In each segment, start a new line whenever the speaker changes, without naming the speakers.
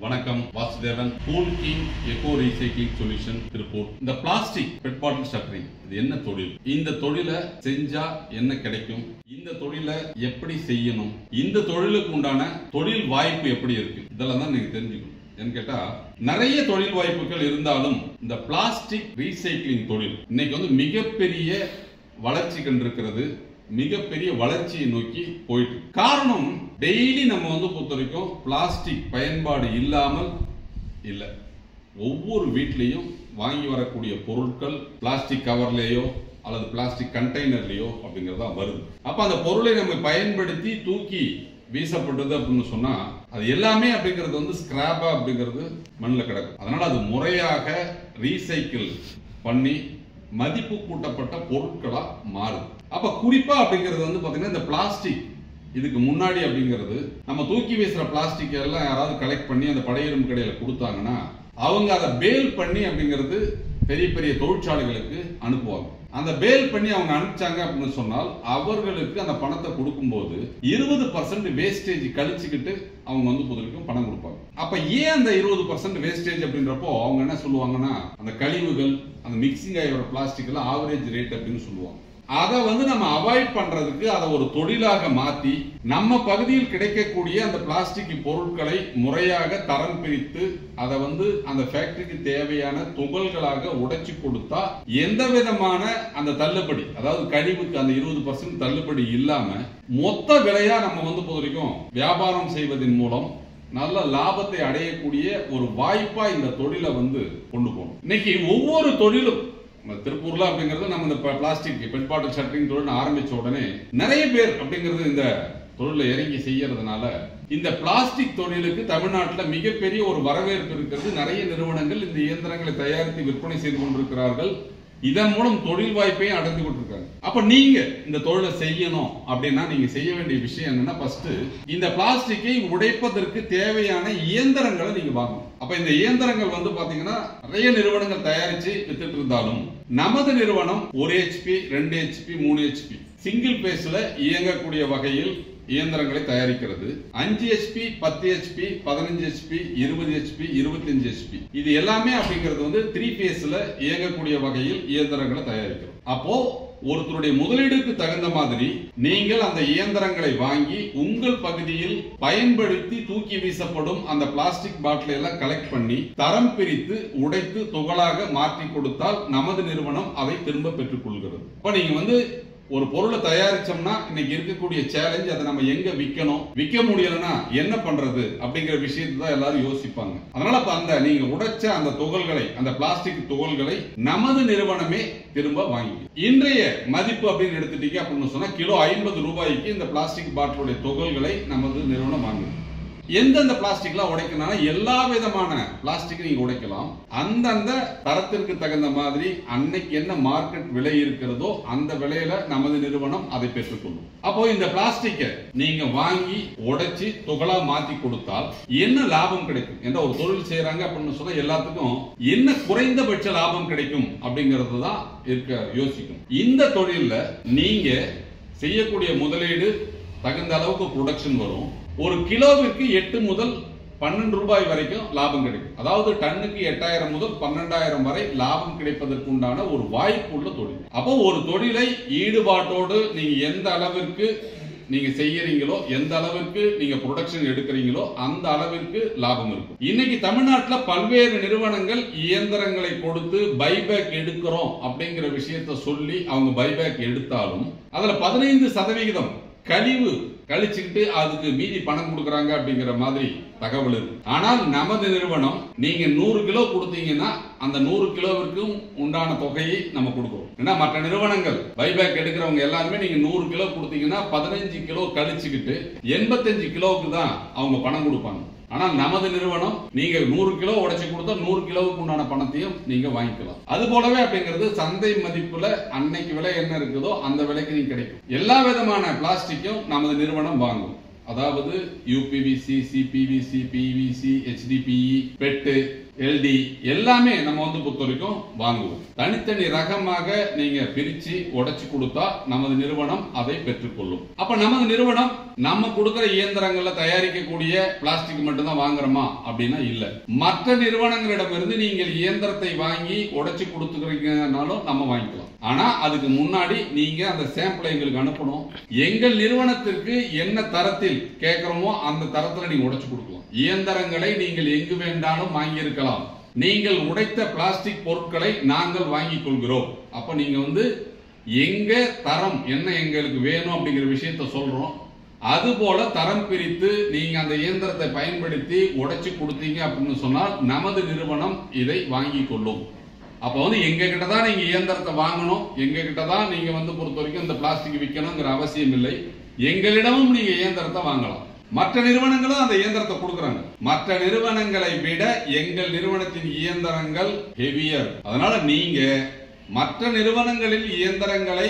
வணக்கம் Vasudevan cool king echo recycling solution Tiruppur. இந்த plastic bed பாட்டில் shuttering இது என்ன தொழில்? இந்த தொழிலை செஞ்சா என்ன கிடைக்கும்? இந்த தொழிலை எப்படி செய்யணும்? இந்த தொழிலுக்கு உண்டான தொழில் வாய்ப்பு எப்படி இருக்கு? இதெல்லாம் தான் நீங்க தெரிஞ்சுக்கணும். ஏன்னு கேட்டா நிறைய தொழில் வாய்ப்புகள் இருந்தாலும் இந்த பிளாஸ்டிக் ரீசைக்ளிங் தொழில் இன்னைக்கு மிகப்பெரிய வளர்ச்சி கண்டிருக்கிறது. மிகப்பெரிய வளர்ச்சியை நோக்கி போயிட்டு காரணம் டெய்லி நம்ம பொறுத்த வரைக்கும் பிளாஸ்டிக் பயன்பாடு இல்லாமல் இல்ல. ஒவ்வொரு வீட்லயும் வாங்கி வரக்கூடிய பொருட்கள் பிளாஸ்டிக் கவர்லயோ அல்லது பிளாஸ்டிக் கண்டெய்னர்லயோ அப்படிங்கறதா வருது. அப்ப அந்த பொருளை நம்ம பயன்படுத்தி தூக்கி வீசப்பட்டது அப்படின்னு சொன்னா அது எல்லாமே அப்படிங்கிறது ஸ்கிராப்பா அப்படிங்கிறது மண்ணில் கிடக்கும். அதனால அது முறையாக ரீசைக்கிள் பண்ணி மதிப்பு கூட்டப்பட்ட பொருட்களா மாறுது. அப்ப குறிப்பா அப்படிங்கிறது பாத்தீங்கன்னா இந்த பிளாஸ்டிக் இதுக்கு முன்னாடி அப்படிங்கிறது நம்ம தூக்கி வீசுற பிளாஸ்டிக் எல்லாம் யாராவது கலெக்ட் பண்ணி அந்த படையெறும்பு கடையில கொடுத்தாங்கன்னா அவங்க அதை பேல் பண்ணி அப்படிங்கிறது பெரிய பெரிய தொழிற்சாலைகளுக்கு அனுப்புவாங்க. அந்த பேல் பண்ணி அவங்க அனுப்பிச்சாங்க அப்படின்னு சொன்னால் அவர்களுக்கு அந்த பணத்தை கொடுக்கும்போது 20% வேஸ்டேஜ் கழிச்சுக்கிட்டு அவங்க பொதுவரைக்கும் பணம் கொடுப்பாங்க. அப்ப ஏன் அந்த 20% வேஸ்டேஜ் அப்படின்றப்போ அவங்க என்ன சொல்லுவாங்கன்னா அந்த கழிவுகள் அந்த மிக்சிங் ஆகிற பிளாஸ்டிக் எல்லாம் ஆவரேஜ் ரேட் அப்படின்னு சொல்லுவாங்க. அதை நம்ம அவாய்ட் பண்றதுக்கு அதை ஒரு தொழிலாக மாத்தி நம்ம பகுதியில் கிடைக்கக்கூடிய அந்த பிளாஸ்டிக் பொருட்களை முறையாக தரம் பிரித்து அதை அந்த ஃபேக்டரிக்கு தேவையான துகள்களாக உடைச்சு கொடுத்தா எந்த விதமான அந்த தள்ளுபடி, அதாவது கழிவுக்கு அந்த 20% தள்ளுபடி இல்லாம மொத்த விலையா நம்ம பொதுவரைக்கும் வியாபாரம் செய்வதன் மூலம் நல்ல லாபத்தை அடையக்கூடிய ஒரு வாய்ப்பா இந்த தொழிலை கொண்டு போகணும். இன்னைக்கு ஒவ்வொரு தொழிலும் திருப்பூர்ல அப்படிங்கிறது நம்ம இந்த பிளாஸ்டிக் பெட் பாட்டில் ஷட்டரிங் தொழில் ஆரம்பிச்ச உடனே நிறைய பேர் அப்படிங்கிறது இந்த தொழில இறங்கி செய்யறதுனால இந்த பிளாஸ்டிக் தொழிலுக்கு தமிழ்நாட்டில் மிகப்பெரிய ஒரு வரவேற்பு இருக்கிறது. நிறைய நிறுவனங்கள் இந்த இயந்திரங்களை தயாரித்து விற்பனை செய்து கொண்டிருக்கிறார்கள். இதன் மூலம் தொழில் வாய்ப்பையும் அடைந்து கொண்டிருக்காங்க. அப்ப நீங்க இந்த தொழிலை செய்யணும் அப்படின்னா நீங்க செய்ய வேண்டிய விஷயம் என்னன்னா ஃபர்ஸ்ட் இந்த பிளாஸ்டிக்கை உடைப்பதற்கு தேவையான இயந்திரங்களை நீங்க வாங்கணும். அப்ப இந்த இயந்திரங்கள் பாத்தீங்கன்னா நிறைய நிறுவனங்கள் தயாரிச்சு வித்துட்டு இருந்தாலும் நமது நிறுவனம் 1 HP 2 HP 3 HP சிங்கிள் பேஸ்ல இயங்கக்கூடிய வகையில் இயந்திரங்களை தயாரிக்கிறது. 5 HP 10 HP 15 HP 20 HP 25 HP இது எல்லாமே அப்படிங்கிறது 3 பேஸ்ல இயங்கக்கூடிய வகையில் இயந்திரங்களை தயாரிக்கிறோம். அப்போ ஒருத்தருடைய முதலீடுக்கு தகுந்த மாதிரி நீங்கள் அந்த இயந்திரங்களை வாங்கி உங்கள் பகுதியில் பயன்படுத்தி தூக்கி வீசப்படும் அந்த பிளாஸ்டிக் பாட்டில் எல்லாம் கலெக்ட் பண்ணி தரம் பிரித்து உடைத்து துகளாக மாற்றி கொடுத்தால் நமது நிறுவனம் அதை திரும்ப பெற்றுக் கொள்கிறது. இப்ப நீங்க ஒரு பொருளை தயாரிச்சோம்னா இன்னைக்கு இருக்கக்கூடிய சேலஞ்ச் அதை நம்ம எங்க விற்கணும், விற்க முடியலன்னா என்ன பண்றது அப்படிங்கிற விஷயத்தை தான் எல்லாரும் யோசிப்பாங்க. அதனால அந்த நீங்க உடைச்ச அந்த துகள்களை அந்த பிளாஸ்டிக் துகள்களை நமது நிறுவனமே திரும்ப வாங்கி இன்றைய மதிப்பு அப்படின்னு எடுத்துட்டீங்க அப்படின்னு சொன்னா கிலோ 50 ரூபாய்க்கு இந்த பிளாஸ்டிக் பாட்டிலுடைய துகள்களை நமது நிறுவனம் வாங்குது. எந்தெந்த பிளாஸ்டிக்லாம் உடைக்கணும், எல்லா விதமான பிளாஸ்டிக் நீங்க உடைக்கலாம். அந்தந்த தரத்திற்கு தகுந்த மாதிரி அன்னைக்கு என்ன மார்க்கெட் விலை இருக்கிறதோ அந்த விலையில நமது நிறுவனம் அதை பெற்றுக்கொள்ளும். அப்போ இந்த பிளாஸ்டிக்கை நீங்க வாங்கி உடைச்சு துகளா மாத்தி கொடுத்தால் என்ன லாபம் கிடைக்கும் என்ற ஒரு தொழில் செய்யறாங்க அப்படின்னு சொன்னா எல்லாத்துக்கும் என்ன குறைந்தபட்ச லாபம் கிடைக்கும் அப்படிங்கறது தான் யோசிக்கும். இந்த தொழில்ல நீங்க செய்யக்கூடிய முதலீடு தகுந்த அளவுக்கு ப்ரொடக்ஷன் வரும். ஒரு கிலோவிற்கு 8 முதல் 12 ரூபாய் வரைக்கும் லாபம் கிடைக்கும். அதாவது டன்னுக்கு 8000 முதல் 12000 வரை லாபம் கிடைப்பதற்கு உண்டான ஒரு வாய்ப்பு உள்ள தொழில். அப்போ ஒரு தொழிலை ஈடுபாட்டோடு நீங்க எந்த அளவிற்கு நீங்க செய்யறீங்களோ, எந்த அளவிற்கு நீங்க ப்ரொடக்ஷன் எடுக்கிறீங்களோ அந்த அளவிற்கு லாபம் இருக்கும். இன்னைக்கு தமிழ்நாட்டில் பல்வேறு நிறுவனங்கள் இயந்திரங்களை கொடுத்து பைபேக் எடுக்கிறோம் அப்படிங்கிற விஷயத்த சொல்லி அவங்க பைபேக் எடுத்தாலும் அதுல 15% கழிவு கழிச்சுக்கிட்டு அதுக்கு மீதி பணம் கொடுக்கறாங்க அப்படிங்கிற மாதிரி தகவல் இருக்கு. ஆனால் நமது நிறுவனம் நீங்க 100 கிலோ கொடுத்தீங்கன்னா அந்த 100 கிலோவிற்கும் உண்டான தொகையை நம்ம கொடுக்கிறோம். ஏன்னா மற்ற நிறுவனங்கள் பைபேக் எடுக்கிறவங்க எல்லாருமே நீங்க 100 கிலோ கொடுத்தீங்கன்னா 15 கிலோ கழிச்சுக்கிட்டு 85 கிலோவுக்கு தான் அவங்க பணம் கொடுப்பாங்க. ஆனால் நமது நிறுவனம் நீங்க 100 கிலோ உடைச்சு கொடுத்தா 100 கிலோவுக்கு உண்டான பணத்தையும் நீங்க வாங்கிக்கலாம். அது போலவே அப்படிங்கிறது சந்தை மதிப்புல அன்னைக்கு விலை என்ன இருக்குதோ அந்த விலைக்கு நீங்க கிடைக்கும். எல்லா விதமான பிளாஸ்டிக்கும் நமது நிறுவனம் வாங்கும். அதாவது UPVC, CPVC, PVC, HDPE, PET LD எல்லாமே நம்ம வந்து பொறுத்த வரைக்கும் வாங்குவோம். தனித்தனி ரகமாக நீங்க பிரிச்சு உடைச்சு கொடுத்தா நமது நிறுவனம் அதை பெற்றுக்கொள்ளும். அப்ப நமது நிறுவனம் நம்ம கொடுக்கிற இயந்திரங்கள்ல தயாரிக்கக்கூடிய பிளாஸ்டிக் மட்டும் தான் வாங்குறோமா அப்படின்னா இல்ல. மற்ற நிறுவனங்களிடமிருந்து நீங்கள் இயந்திரத்தை வாங்கி உடைச்சு கொடுத்துக்கிறீங்கனாலும் நம்ம வாங்கிக்கலாம். ஆனா அதுக்கு முன்னாடி நீங்க அந்த சாம்பிளை எங்களுக்கு அனுப்பணும். எங்கள் நிறுவனத்திற்கு என்ன தரத்தில் கேட்கிறோமோ அந்த தரத்துல நீங்க உடைச்சு கொடுக்கலாம். இயந்திரங்களை நீங்கள் எங்கு வேண்டாலும் வாங்கி இருக்கலாம். நீங்கள் உடைத்த பிளாஸ்டிக் பொருட்களை நாங்கள் வாங்கிக் கொள்கிறோம். அப்ப நீங்க வந்து எங்க தரம் என்ன எங்களுக்கு வேணும் அப்படிங்கிற விஷயத்த சொல்றோம். அதுபோல தரம் பிரித்து நீங்க அந்த இயந்திரத்தை பயன்படுத்தி உடைச்சு கொடுத்தீங்க அப்படின்னு சொன்னால் நமது நிறுவனம் இதை வாங்கிக் கொள்ளும். அப்ப வந்து எங்க கிட்ட தான் நீங்க இயந்திரத்தை வாங்கணும், எங்க கிட்ட தான் நீங்க வந்து பொறுத்த வரைக்கும் இந்த பிளாஸ்டிக் விற்கணுங்கிற அவசியம் இல்லை. எங்களிடமும் நீங்க இயந்திரத்தை வாங்கலாம். மற்ற நிறுவனங்களும் அந்த இயந்திரத்தை கொடுக்கறாங்க. மற்ற நிறுவனங்களை விட எங்கள் நிறுவனத்தின் இயந்திரங்கள் ஹெவியர். அதனால நீங்க மற்ற நிறுவனங்களில் இயந்திரங்களை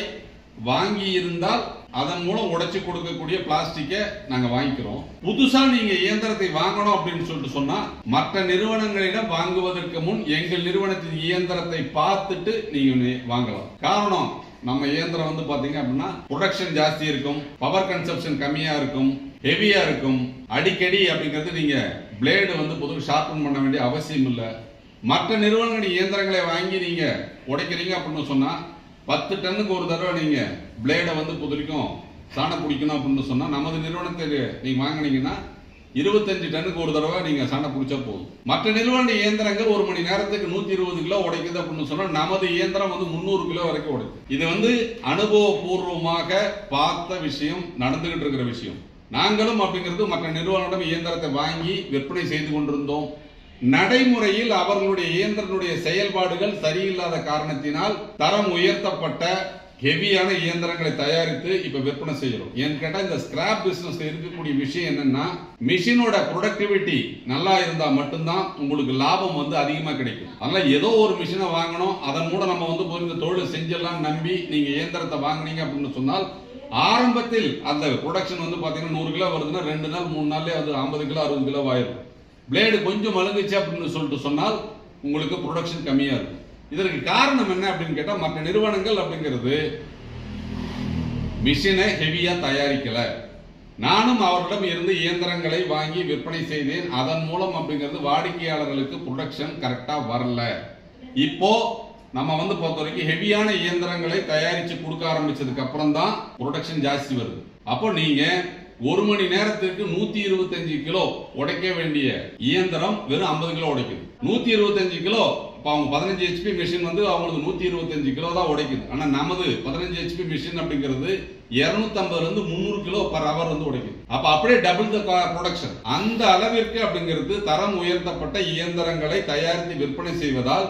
வாங்கி இருந்தால் அதன் மூலம் உடைச்சு கொடுக்கக்கூடிய பிளாஸ்டிக்கை நாங்க வாங்கிக்கிறோம். புதுசா நீங்க இயந்திரத்தை வாங்கணும் அப்படின்னு சொல்லிட்டு சொன்னா மற்ற நிறுவனங்களிடம் வாங்குவதற்கு முன் எங்கள் நிறுவனத்தின் இயந்திரத்தை பார்த்துட்டு நீங்க வாங்கலாம். காரணம், நம்ம இயந்திரம் வந்து பாத்தீங்க அப்படின்னா ப்ரொடக்ஷன் ஜாஸ்தி இருக்கும், பவர் கன்சப்ஷன் கம்மியா இருக்கும், ஹெவியா இருக்கும். அடிக்கடி அப்படிங்கிறது நீங்க பிளேடு வந்து பொதுவாக ஷார்பன் பண்ண வேண்டிய அவசியம் இல்லை. மற்ற நிறுவனங்களின் இயந்திரங்களை வாங்கி நீங்க உடைக்கிறீங்க அப்படின்னு சொன்னா 10 டன்னுக்கு ஒரு தடவை நீங்க பிளேடை வந்து பொதுவரைக்கும் சாணம் பிடிக்கணும் அப்படின்னு சொன்னா நமது நிறுவனத்துக்கு நீங்க வாங்கினீங்கன்னா 25 டன்னுக்கு ஒரு தடவை நீங்க சண்டை பிடிச்சா போதும். மற்ற நிறுவன இயந்திரங்கள் ஒரு மணி நேரத்துக்கு 120 கிலோ உடைக்குது அப்படின்னு சொன்னா நமது இயந்திரம் வந்து 300 கிலோ வரைக்கும் உடைக்குது. இது வந்து அனுபவபூர்வமாக பார்த்த விஷயம், நடந்துகிட்டு இருக்கிற விஷயம். நாங்களும் அப்படிங்கிறது மற்ற நிறுவனம் இயந்திரத்தை வாங்கி விற்பனை செய்து கொண்டிருந்தோம். நடைமுறையில் அவர்களுடைய இயந்திரனுடைய செயல்பாடுகள் சரியில்லாத காரணத்தினால் தரம் உயர்த்தப்பட்ட ஹெவியான இயந்திரங்களை தயாரித்து இப்ப விற்பனை செய்யறோம். ஏன்னு கேட்டா இந்த ஸ்கிராப் பிசினஸ் இருக்கக்கூடிய விஷயம் என்னன்னா மிஷினோட ப்ரொடக்டிவிட்டி நல்லா இருந்தா மட்டும்தான் உங்களுக்கு லாபம் வந்து அதிகமா கிடைக்கும். அதனால ஏதோ ஒரு மிஷினை வாங்கணும், அதன் மூலம் நம்ம வந்து இந்த தொழில் செஞ்செல்லாம் நம்பி நீங்க இயந்திரத்தை வாங்கினீங்க அப்படின்னு சொன்னால் ஆரம்பத்தில் அந்த ப்ரொடக்ஷன் வந்து பாத்தீங்கன்னா 100 கிலோ வருதுன்னா 2 நாள் 3 நாள்லயே அது 50 கிலோ 60 கிலோ ஆயிரும். பிளேடு கொஞ்சம் மழுங்குச்சு அப்படின்னு சொல்லிட்டு சொன்னால் உங்களுக்கு ப்ரொடக்ஷன் கம்மியா இருக்கும். இதற்கு காரணம் என்ன அப்படின்னு கேட்டா மற்ற நிறுவனங்கள் அப்படிங்கிறது மிஷினை ஹெவியா தயாரிக்கல. நானும் அவர்களிடம் இருந்து இயந்திரங்களை வாங்கி விற்பனை செய்தேன். அதன் மூலம் அப்படிங்கிறது வாடிக்கையாளர்களுக்கு ப்ரொடக்ஷன் கரெக்டா வரல. இப்போ நம்ம வந்து பொறுத்த வரைக்கும் ஹெவியான இயந்திரங்களை தயாரிச்சு கொடுக்க ஆரம்பிச்சதுக்கு அப்புறம் தான் ப்ரொடக்ஷன் ஜாஸ்தி வருது. அப்போ நீங்க ஒரு மணி நேரத்திற்கு 125 கிலோ உடைக்க வேண்டிய இயந்திரம் வெறும் 50 கிலோ உடைக்குது. 125 கிலோ அவங்க 15 HP மிஷின் வந்து அவங்களுக்கு 125 கிலோ தான் உடைக்குது. ஆனா நமது 15 HP மிஷின் அப்படிங்கிறது 250 இருந்து 300 கிலோ பர் அவர் வந்து உடைக்குது. அப்ப அப்படியே டபுள் த ப்ரொடக்ஷன். அந்த அளவிற்கு அப்படிங்கிறது தரம் உயர்த்தப்பட்ட இயந்திரங்களை தயாரித்து விற்பனை செய்வதால்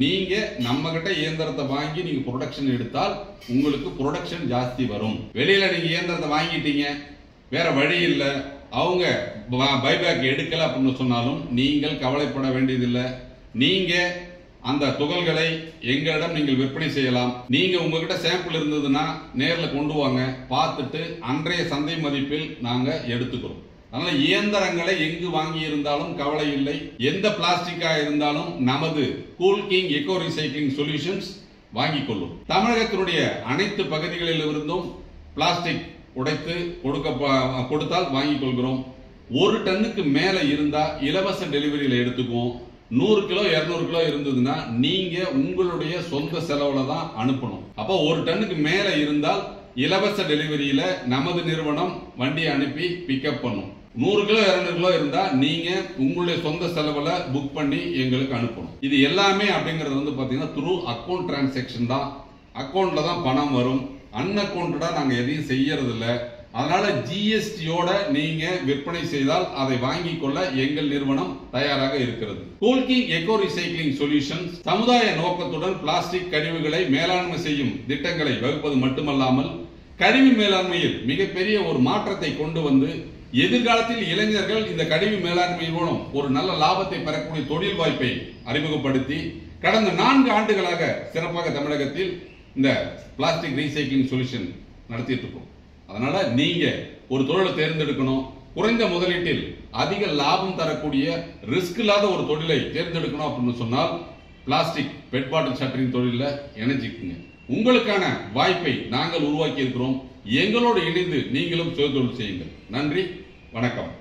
நீங்க நம்ம கிட்ட இயந்திரத்தை வாங்கி நீங்க ப்ரொடக்ஷன் எடுத்தால் உங்களுக்கு ப்ரொடக்ஷன் ஜாஸ்தி வரும். வெளியில நீங்க இயந்திரத்தை வாங்கிட்டீங்க, வேற வழி இல்லை, அவங்க பைபேக் எடுக்கல அப்படின்னு சொன்னாலும் நீங்கள் கவலைப்பட வேண்டியதில்லை. நீங்க அந்த துகள்களை எங்களிடம் நீங்கள் விற்பனை செய்யலாம். நீங்க உங்ககிட்ட சாம்பிள் இருந்ததுன்னா நேர்ல கொண்டு வாங்க, பார்த்துட்டு அன்றைய சந்தை மதிப்பில் நாங்க எடுத்துக்கிறோம். அதனால இயந்திரங்களை எங்கு வாங்கி இருந்தாலும் கவலை இல்லை. எந்த பிளாஸ்டிக்கா இருந்தாலும் நமது cool king echo recycling solutions வாங்கிக் கொள்ளும். தமிழகத்தினுடைய அனைத்து பகுதிகளில் இருந்தும் பிளாஸ்டிக் உடைத்து கொடுத்தால் வாங்கிக் கொள்கிறோம். 1 டன்னுக்கு மேல இருந்தா இலவச டெலிவரியில எடுத்துக்குவோம். 100 கிலோ 200 கிலோ இருந்ததுன்னா நீங்க உங்களுடைய சொந்த செலவுல தான் அனுப்பணும். அப்போ 1 டன்னுக்கு மேல இருந்தால் இலவச டெலிவரியில நமது நிறுவனம் வண்டியை அனுப்பி பிக்கப் பண்ணும். 100 கிலோ 200 கிலோ இருந்தா நீங்க உங்களுடைய சொந்த செலவுல புக் பண்ணி எங்களுக்கு அனுப்பணும். இது எல்லாமே அப்படிங்கிறது வந்து பாத்தீங்கன்னா த்ரூ அக்கௌண்ட் டிரான்சாக்ஷன் தான். அக்கௌண்ட்ல தான் பணம் வரும். அன்அக்கௌண்டடா நாங்க எதையும் செய்யறது இல்ல. அதனால ஜிஎஸ்டியோட நீங்க விற்பனை செய்தால் அதை வாங்கிக் கொள்ள எங்கள் நிறுவனம் தயாராக இருக்கிறது. Cool king echo recycling solutions சமுதாய நோக்கத்துடன் பிளாஸ்டிக் கழிவுகளை மேலாண்மை செய்யும் திட்டங்களை வகுப்பது மட்டுமல்லாமல் கழிவு மேலாண்மையில் மிகப்பெரிய ஒரு மாற்றத்தை கொண்டு வந்து எதிர்காலத்தில் இளைஞர்கள் இந்த கழிவு மேலாண்மை மூலம் ஒரு நல்ல லாபத்தை பெறக்கூடிய தொழில் வாய்ப்பை அறிமுகப்படுத்தி கடந்த 4 ஆண்டுகளாக சிறப்பாக தமிழகத்தில் இந்த பிளாஸ்டிக் ரீசைக்ளிங் சொல்யூஷன் நடத்திட்டு இருக்கோம். அதனால நீங்க ஒரு தொழிலை தேர்ந்தெடுக்கணும், குறைந்த முதலீட்டில் அதிக லாபம் தரக்கூடிய ரிஸ்க் இல்லாத ஒரு தொழிலை தேர்ந்தெடுக்கணும் அப்படின்னு சொன்னால் பிளாஸ்டிக் பெட் பாட்டில் ஷட்டரிங் தொழில இணைஞ்சிக்குங்க. உங்களுக்கான வாய்ப்பை நாங்கள் உருவாக்கி இருக்கிறோம். எங்களோடு இணைந்து நீங்களும் சுய தொழில் செய்யுங்கள். நன்றி, வணக்கம்.